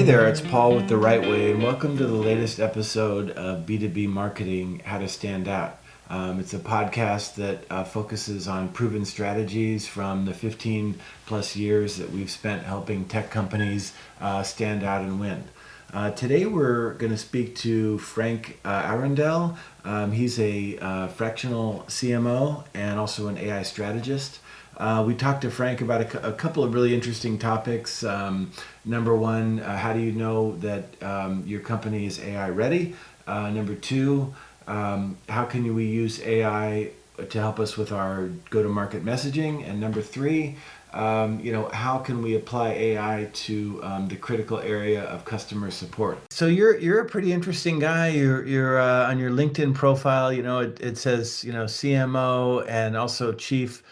Hey there, it's Paul with The Right Way, and welcome to the latest episode of B2B Marketing How to Stand Out. It's a podcast that focuses on proven strategies from the 15 plus years that we've spent helping tech companies stand out and win. Today we're going to speak to Franck Arundel. He's a fractional CMO and also an AI strategist. We talked to Frank about a couple of really interesting topics. Number one, how do you know that your company is AI ready? Number two, how can we use AI to help us with our go-to-market messaging? And number three, how can we apply AI to the critical area of customer support? So you're a pretty interesting guy. You're on your LinkedIn profile. It says CMO and also chief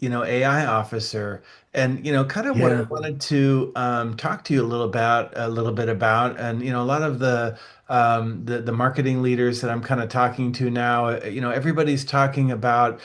AI officer. And kind of what I Yeah, wanted to talk to you a little bit about, and a lot of the marketing leaders that I'm kind of talking to now, everybody's talking about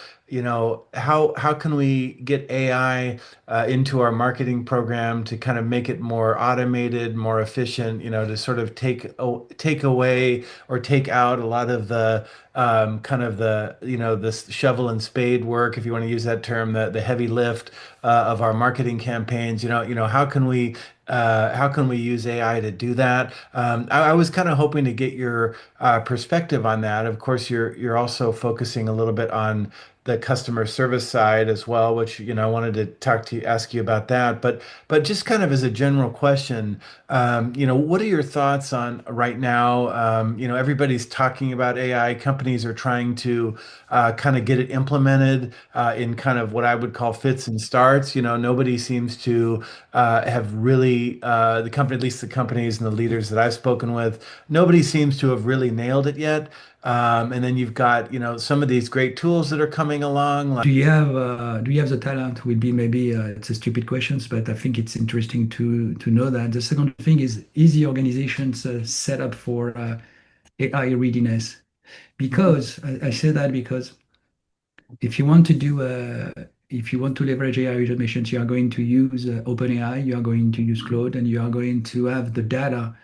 how can we get AI into our marketing program to kind of make it more automated, more efficient, to sort of take away or take out a lot of the kind of this shovel and spade work, if you want to use that term, the heavy lift of our marketing campaigns. How can we use AI to do that? I was kind of hoping to get your perspective on that. Of course, you're also focusing a little bit on the customer service side as well, which I wanted to ask you about that. But just kind of as a general question, what are your thoughts on right now? Everybody's talking about AI. Companies are trying to kind of get it implemented in kind of what I would call fits and starts. Nobody seems to have really the company, at least the companies and the leaders that I've spoken with, nobody seems to have really nailed it yet. And then you've got, some of these great tools that are coming along. do you have the talent? Will be maybe it's a stupid questions, but I think it's interesting to know that. The second thing is the organizations set up for AI readiness? Because I say that because if you want to do if you want to leverage AI automations, you are going to use OpenAI, you are going to use Claude, and you are going to have the data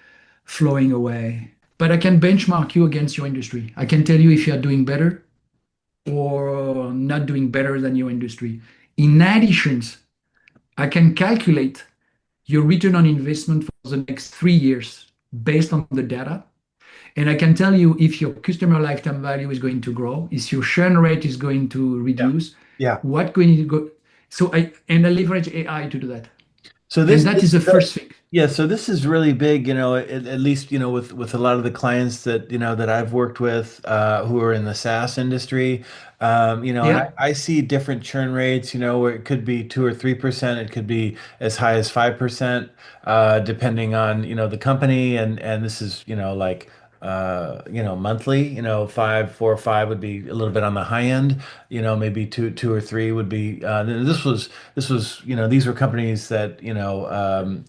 flowing away. But I can benchmark you against your industry. I can tell you if you are doing better or not doing better than your industry. In addition, I can calculate your return on investment for the next 3 years based on the data. And I can tell you if your customer lifetime value is going to grow, if your churn rate is going to Yeah. reduce, Yeah. what going to go. So I leverage AI to do that. So And this, that is this the first thing. yeah, so this is really big, at least, with a lot of the clients that I've worked with who are in the SaaS industry. And I, Yeah. I see different churn rates, where it could be 2 or 3%, it could be as high as 5%, depending on, the company. And this is, like monthly, 4 or 5 would be a little bit on the high end, maybe two or three would be this was, these were companies that,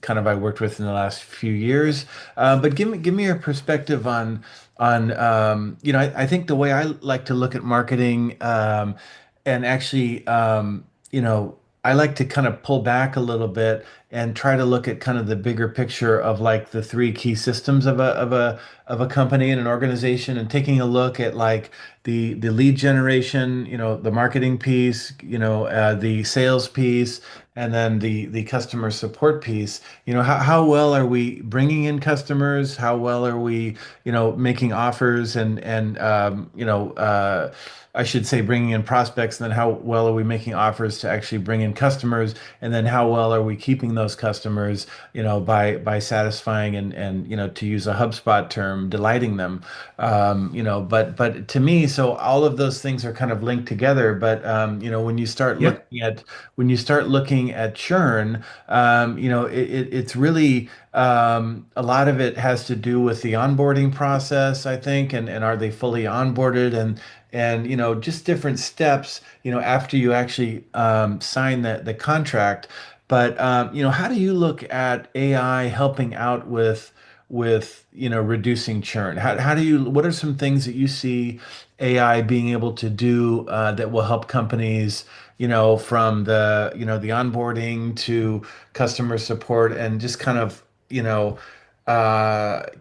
kind of I worked with in the last few years. But give me your perspective on, I think the way I like to look at marketing, and actually, I like to kind of pull back a little bit and try to look at kind of the bigger picture of like the three key systems of a company and an organization, and taking a look at like the lead generation, the marketing piece, the sales piece, and then the customer support piece. How well are we bringing in customers? How well are we, making offers and I should say bringing in prospects, and then how well are we making offers to actually bring in customers, and then how well are we keeping those customers, by satisfying and to use a HubSpot term, delighting them. But to me, so all of those things are kind of linked together. But Yeah. when you start looking at churn, it's really a lot of it has to do with the onboarding process, I think, and are they fully onboarded, and just different steps, after you actually sign the contract. But how do you look at AI helping out with reducing churn? What are some things that you see AI being able to do that will help companies, from the onboarding to customer support, and just kind of,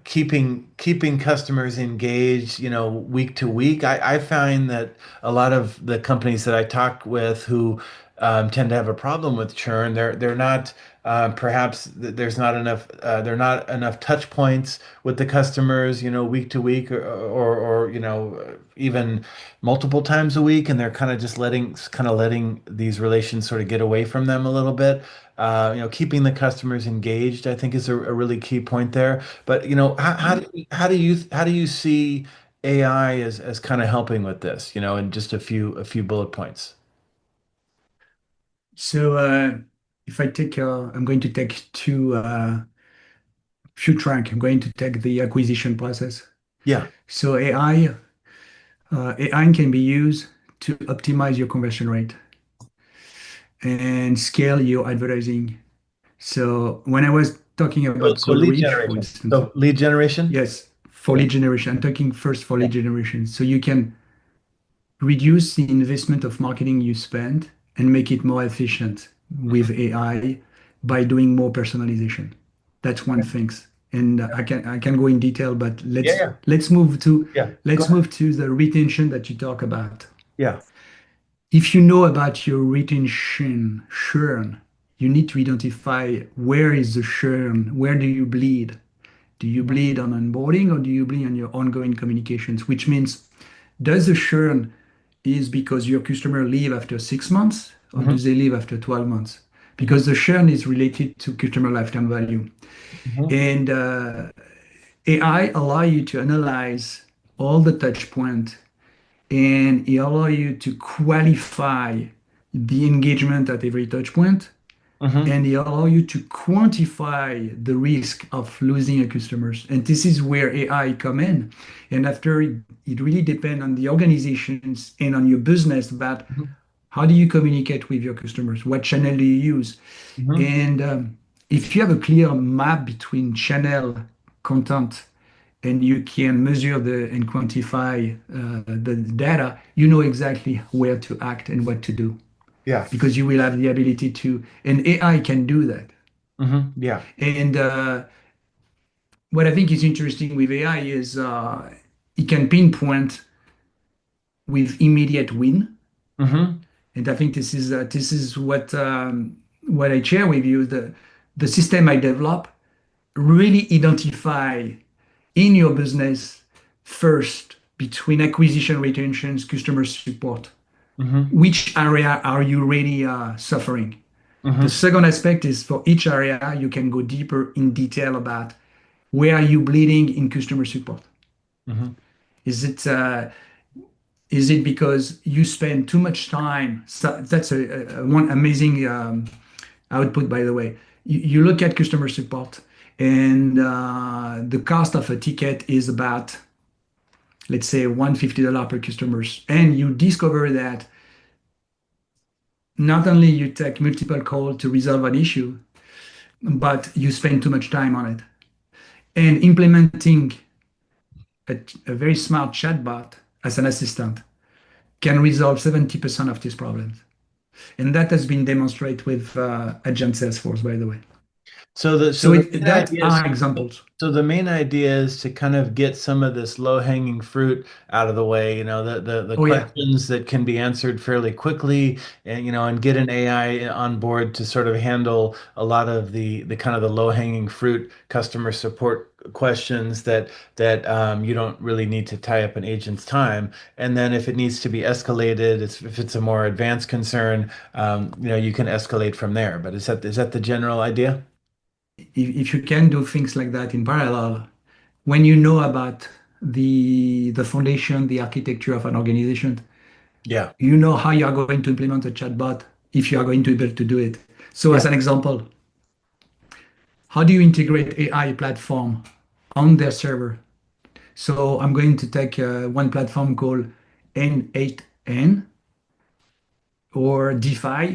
keeping customers engaged, week to week. I find that a lot of the companies that I talk with who tend to have a problem with churn, they're not perhaps there's not enough there are not enough touch points with the customers, week to week or even multiple times a week, and they're kind of letting these relations sort of get away from them a little bit. Keeping the customers engaged, I think, is a really key point there. But how do you see AI as kind of helping with this? In just a few bullet points. So if I'm going to take few track. I'm going to take the acquisition process. Yeah. So AI can be used to optimize your conversion rate and scale your advertising. So when I was talking So, about so cold lead reach, for generation. instance, So lead generation. yes, for Yeah. lead generation, I'm talking first for Yeah. lead generation. So you can reduce the investment of marketing you spend and make it more efficient Mhm. with AI by doing more personalization. That's one Yeah. thing. And I can go in detail, but Yeah. let's Yeah. let's move to Yeah. Go let's ahead. move to the retention that you talk about. Yeah. If you know about your retention churn, you need to identify where is the churn, where do you bleed? Do you Mhm. bleed on onboarding or do you bleed on your ongoing communications? Which means, does the churn is because your customer leave after 6 months or do Mhm. they leave after 12 months? Mhm. Because the churn is related to customer lifetime value. Mhm. And AI allow you to analyze all the touch point and it allow you to qualify the engagement at every touch point Mhm. and they allow you to quantify the risk of losing a customers. And this is where AI come in. And after it really depends on the organizations and on your business that Mhm. how do you communicate with your customers? What channel do you use? Mhm. And if you have a clear map between channel content and you can measure and quantify the data, you know exactly where to act and what to do Yeah. because you will have the ability to, and AI can do that. Yeah. And what I think is interesting with AI is it can pinpoint with immediate win. Mhm. And I think this is what I share with you. The system I develop really identify in your business first between acquisition, retentions, customer support. Mhm. Which area are you really suffering? The Mhm. second aspect is for each area, you can go deeper in detail about where are you bleeding in customer support. Mhm. Is it because you spend too much time? So that's a one amazing output, by the way. You look at customer support, and the cost of a ticket is about, let's say, $150 per customers, and you discover that not only you take multiple calls to resolve an issue, but you spend too much time on it. And implementing a very smart chatbot as an assistant can resolve 70% of these problems. And that has been demonstrated with Agent Salesforce, by the way. So the so So the main that idea is are examples. so the main idea is to kind of get some of this low-hanging fruit out of the way, the Oh, yeah. questions that can be answered fairly quickly, and get an AI on board to sort of handle a lot of the kind of the low-hanging fruit customer support questions that you don't really need to tie up an agent's time. And then if it needs to be escalated, if it's a more advanced concern, you can escalate from there. But is that the general idea? If you can do things like that in parallel, when you know about the foundation, the architecture of an organization, Yeah. you know how you are going to implement a chatbot if you are going to be able to do it. So, as Yeah. an example, how do you integrate AI platform on their server? So, I'm going to take one platform called N8N or DeFi,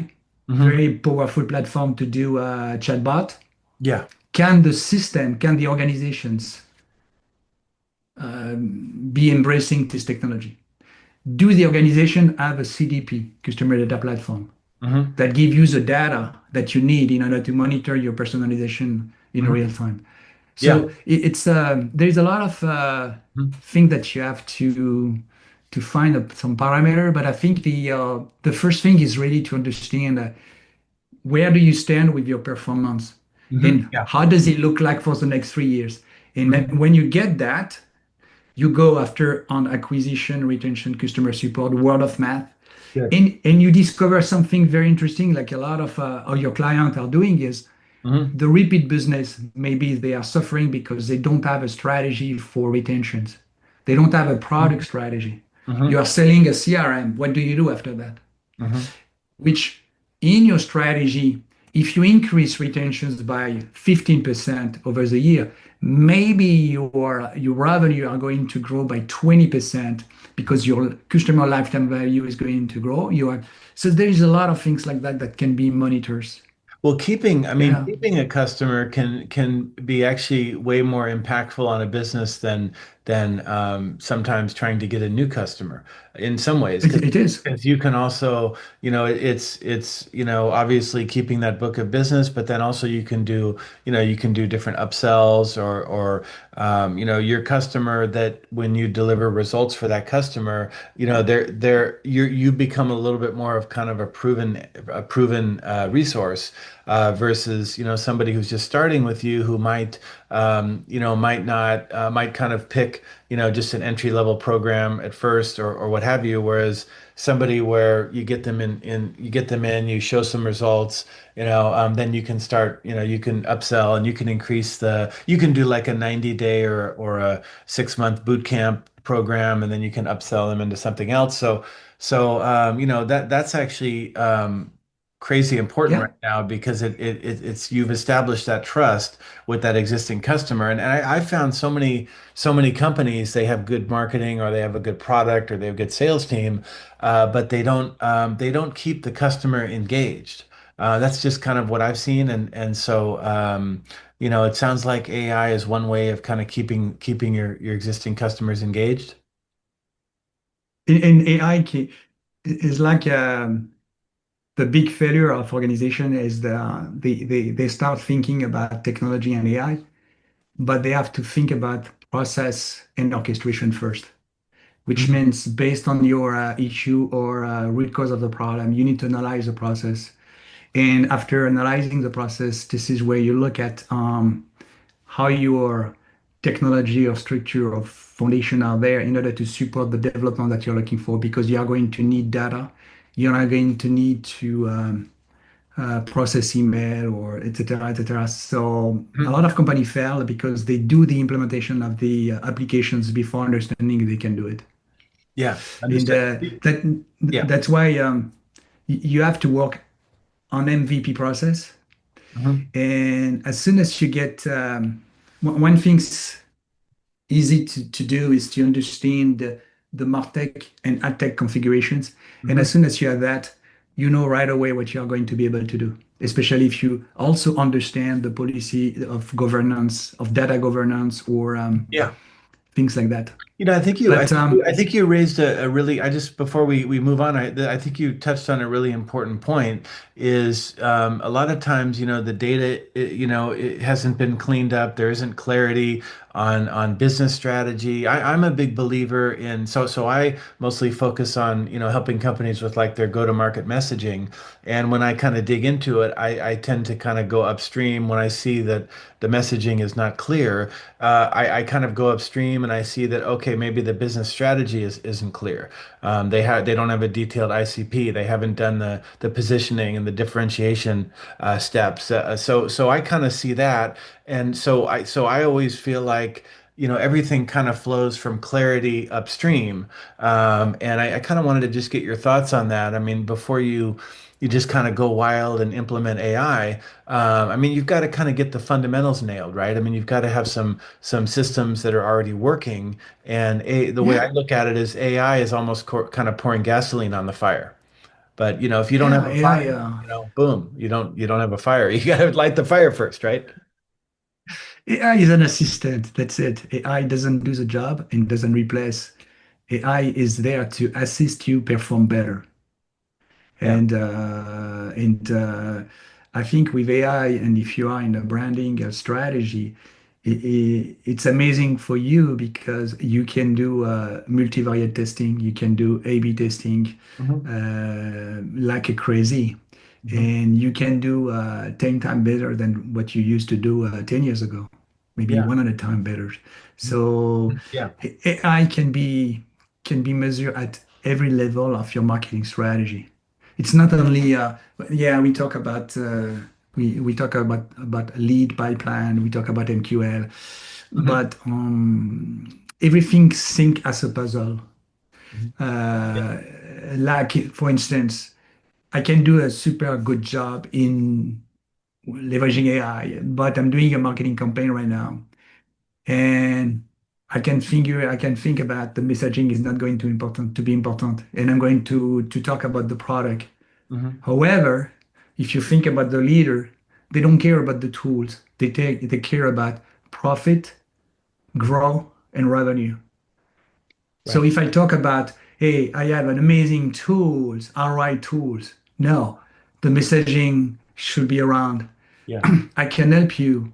Hmm. very powerful platform to do a chatbot. Yeah. Can the organizations be embracing this technology? Do the organization have a CDP, customer data platform, Hmm. that give you the data that you need in order to monitor your personalization in Hmm. real time? Yeah. So it's there's a lot of Mhm. thing that you have to find some parameter, but I think the first thing is really to understand where do you stand with your performance and Yeah. how does it look like for the next 3 years. And then Mhm. when you get that, you go after on acquisition, retention, customer support, word of mouth, Good. and you discover something very interesting, like a lot of your clients are doing is Hmm. the repeat business. Maybe they are suffering because they don't have a strategy for retentions. They don't have a product strategy. You Hmm. are selling a CRM. What do you do after that? Hmm. Which in your strategy, if you increase retentions by 15% over the year, maybe your revenue are going to grow by 20% because your customer lifetime value is going to grow. So there is a lot of things like that that can be monitors. Well, I mean, Yeah, keeping a customer can be actually way more impactful on a business than sometimes trying to get a new customer in some ways, it is. because you can also, it's obviously keeping that book of business, but then also you can do different upsells or your customer that when you deliver results for that customer, you become a little bit more of kind of a proven resource versus somebody who's just starting with you who might not might kind of pick just an entry level program at first or what have you, whereas somebody where you get them in, you show some results, then you can start, you can upsell and you can you can do like a 90-day or a 6-month boot camp program, and then you can upsell them into something else. That's actually crazy important Yeah. right now because it's you've established that trust with that existing customer. And I found so many companies, they have good marketing or they have a good product or they have a good sales team, but they don't keep the customer engaged. That's just kind of what I've seen, and so it sounds like AI is one way of kind of keeping your existing customers engaged. In AI is like the big failure of organization is they start thinking about technology and AI, but they have to think about process and orchestration first, which Mhm. means based on your issue or root cause of the problem, you need to analyze the process. And after analyzing the process, this is where you look at how your technology or structure or foundation are there in order to support the development that you're looking for, because you are going to need data. You're not going to need to process email or et cetera, et cetera. So a Mhm. lot of companies fail because they do the implementation of the applications before understanding they can do it. Yeah, And understood. Yeah. that's why you have to work on MVP process. Mhm. And as soon as you get one thing's easy to do is to understand the MarTech and AdTech configurations. And as Mhm. soon as you have that, you know right away what you are going to be able to do, especially if you also understand the policy of governance, of data governance, or Yeah. things like that. I think you, I But think you, I think you raised a really, I just, before we move on, I think you touched on a really important point is a lot of times, the data, it hasn't been cleaned up. There isn't clarity on business strategy. I'm a big believer in, so I mostly focus on, helping companies with like their go-to-market messaging. And when I kind of dig into it, I tend to kind of go upstream when I see that the messaging is not clear. I kind of go upstream and I see that, okay, maybe the business strategy isn't clear. They don't have a detailed ICP. They haven't done the positioning and the differentiation steps. So I kind of see that, and so I always feel like everything kind of flows from clarity upstream. And I kind of wanted to just get your thoughts on that. I mean, before you just kind of go wild and implement AI. I mean, you've got to kind of get the fundamentals nailed, right? I mean, you've got to have some systems that are already working. And the way I yeah, look at it is AI is almost kind of pouring gasoline on the fire. But if you don't have yeah, a AI. fire, boom, you don't have a fire. You got to light the fire first, right? AI is an assistant. That's it. AI doesn't do the job and doesn't replace. AI is there to assist you perform better. Yeah. And I think with AI, and if you are in a branding strategy, it's amazing for you because you can do multivariate testing, you can do A/B testing Hmm. like a crazy, Hmm. and you can do 10 times better than what you used to do 10 years ago, maybe Yeah. 100 times better. So Yeah. AI can be measured at every level of your marketing strategy. It's not only yeah, we talk about lead pipeline, we talk about MQL, Hmm. but everything sync as a puzzle. Hmm. Yeah. Uh, like for instance, I can do a super good job in leveraging AI, but I'm doing a marketing campaign right now, and I can think about the messaging is not going to be important, and I'm going to talk about the product. Hmm. However, if you think about the leader, they don't care about the tools. They care about profit, growth, and revenue. So Right. if I talk about, hey, I have an amazing tools, ROI tools, no, the messaging should be around. Yeah. I can help you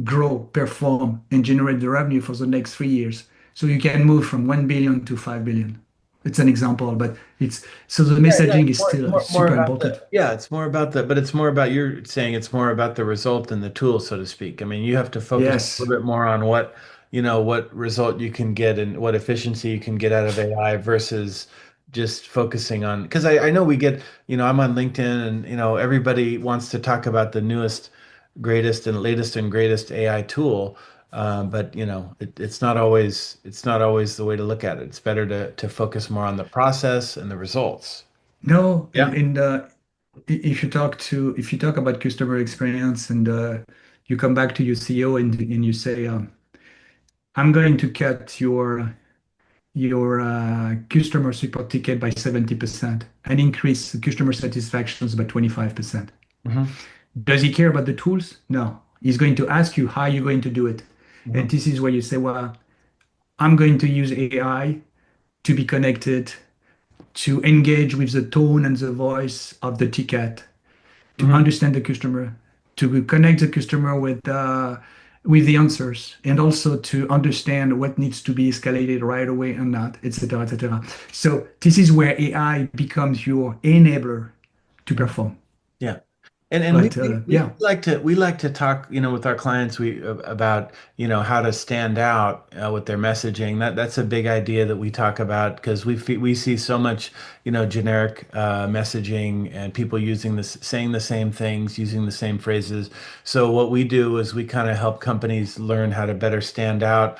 grow, perform, and generate the revenue for the next 3 years. So you can move from 1 billion to 5 billion. It's an example, but it's so the Yeah, yeah, messaging it's is still more super about important. the, yeah, it's more about the, but it's more about, you're saying it's more about the result than the tool, so to speak. I mean, you have to focus a Yes. little bit more on what, what result you can get and what efficiency you can get out of AI versus just focusing on, because I know we get, I'm on LinkedIn and, everybody wants to talk about the newest, greatest and latest and greatest AI tool. But it's not always the way to look at it. It's better to focus more on the process and the results. No, Yeah. if you talk about customer experience and you come back to your CEO and you say, I'm going to cut your customer support ticket by 70% and increase customer satisfactions by 25%. Hmm. Does he care about the tools? No. He's going to ask you how you're going to do it. And Hmm. this is where you say, well, I'm going to use AI to be connected, to engage with the tone and the voice of the ticket, to Hmm. understand the customer, to connect the customer with the answers, and also to understand what needs to be escalated right away and not, etc., etc. So this is where AI becomes your enabler to perform. Yeah. And we, But we we yeah, like to talk, with our clients about, how to stand out with their messaging. That's a big idea that we talk about because we see so much, generic messaging and people using this, saying the same things, using the same phrases. So what we do is we kind of help companies learn how to better stand out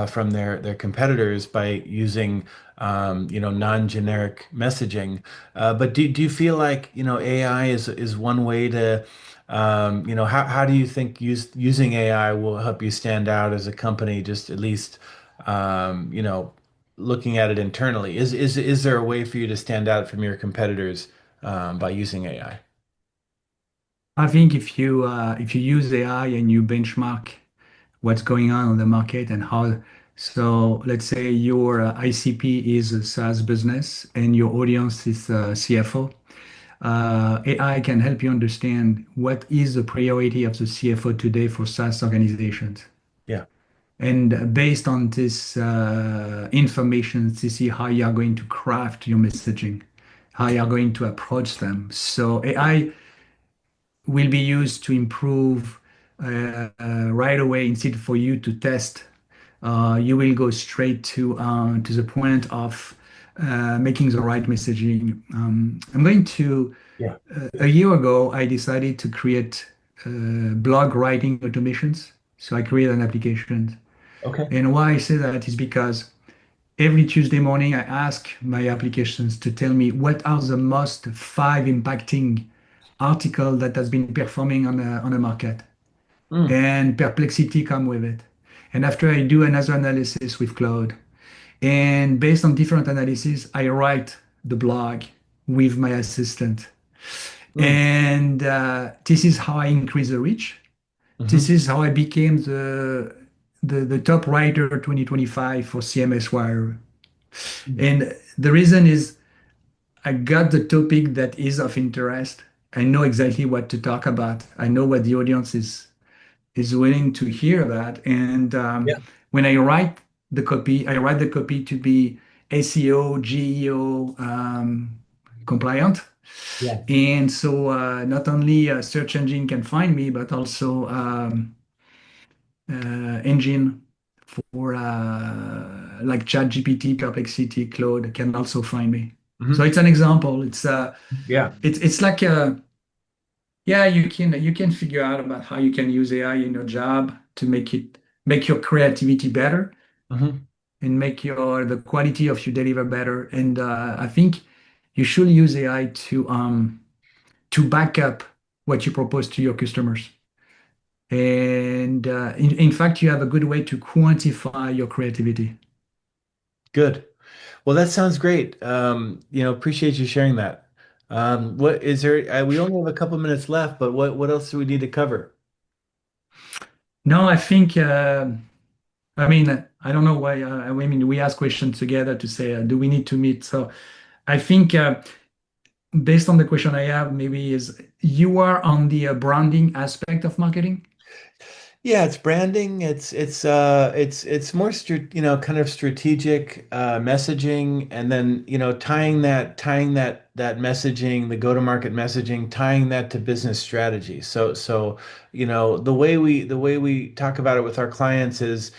from their competitors by using non-generic messaging. But do you feel like, AI is one way to, how do you think using AI will help you stand out as a company, just at least, looking at it internally? Is there a way for you to stand out from your competitors by using AI? I think if you use AI and you benchmark what's going on the market and how, so let's say your ICP is a SaaS business and your audience is CFO. AI can help you understand what is the priority of the CFO today for SaaS organizations. Yeah. And based on this information, to see how you are going to craft your messaging, how you are going to approach them. So AI will be used to improve right away instead for you to test. You will go straight to the point of making the right messaging. I'm going to Yeah. A year ago, I decided to create blog writing automations. So I created an application. Okay. And why I say that is because every Tuesday morning, I ask my applications to tell me what are the most five impacting article that has been performing on a market. Mm. And Perplexity come with it. And after I do another analysis with Cloud, and based on different analysis, I write the blog with my assistant. Mm. And this is how I increase the reach. Hmm. This is how I became the top writer 2025 for CMS Wire. And the reason is I got the topic that is of interest. I know exactly what to talk about. I know what the audience is willing to hear that. And Yeah. when I write the copy to be SEO, GEO compliant. Yeah. And so not only a search engine can find me, but also engine for like ChatGPT, Perplexity, Claude can also find me. So Hmm. it's an example. Yeah. It's like yeah, you can figure out about how you can use AI in your job to make your creativity better Hmm. and make your the quality of your deliver better. And I think you should use AI to back up what you propose to your customers. And in fact, you have a good way to quantify your creativity. Good. Well, that sounds great. Appreciate you sharing that. What is there? We only have a couple minutes left, but what else do we need to cover? No, I think, I mean, I don't know why, I mean, we ask questions together to say, do we need to meet? So I think based on the question I have, maybe is you are on the branding aspect of marketing? Yeah, it's branding. It's more kind of strategic messaging, and then tying that messaging, the go-to-market messaging, tying that to business strategy. So the way we talk about it with our clients is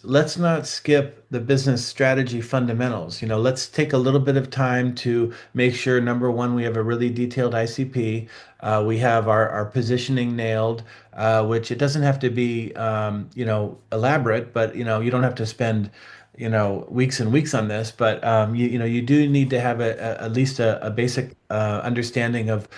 let's not skip the business strategy fundamentals. Let's take a little bit of time to make sure, number one, we have a really detailed ICP. We have our positioning nailed, which it doesn't have to be, elaborate, but you don't have to spend, weeks and weeks on this, but you do need to have at least a basic understanding of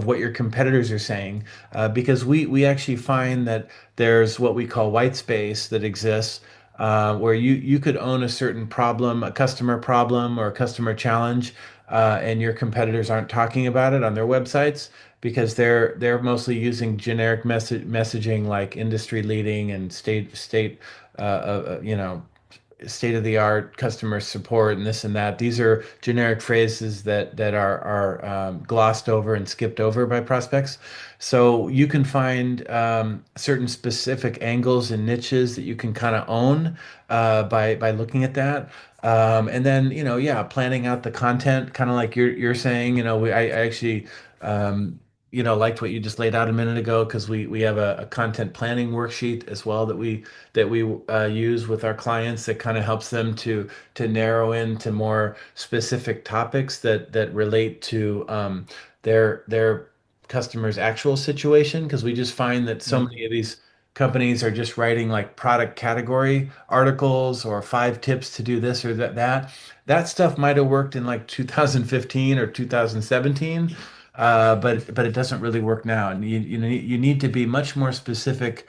what your competitors are saying, because we actually find that there's what we call white space that exists. Where you could own a certain problem, a customer problem or a customer challenge, and your competitors aren't talking about it on their websites because they're mostly using generic messaging like industry leading and state of the art customer support and this and that. These are generic phrases that are glossed over and skipped over by prospects. So you can find certain specific angles and niches that you can kind of own by looking at that. And then yeah, planning out the content, kind of like you're saying. I actually liked what you just laid out a minute ago because we have a content planning worksheet as well that we use with our clients that kind of helps them to narrow into more specific topics that relate to their customers' actual situation. Because we just find that so Yeah. many of these companies are just writing like product category articles or 5 tips to do this or that. That stuff might have worked in like 2015 or 2017, but it doesn't really work now. And you need to be much more specific,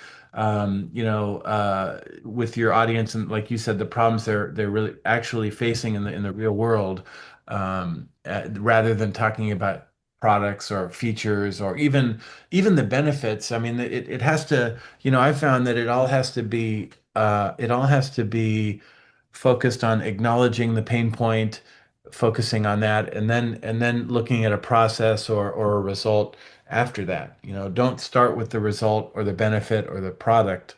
with your audience and, like you said, the problems they're really actually facing in the real world, rather than talking about products or features or even the benefits. I mean, it has to. I found that it all has to be focused on acknowledging the pain point, focusing on that, and then looking at a process or a result after that. Don't start with the result or the benefit or the product.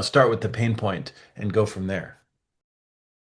Start with the pain point and go from there.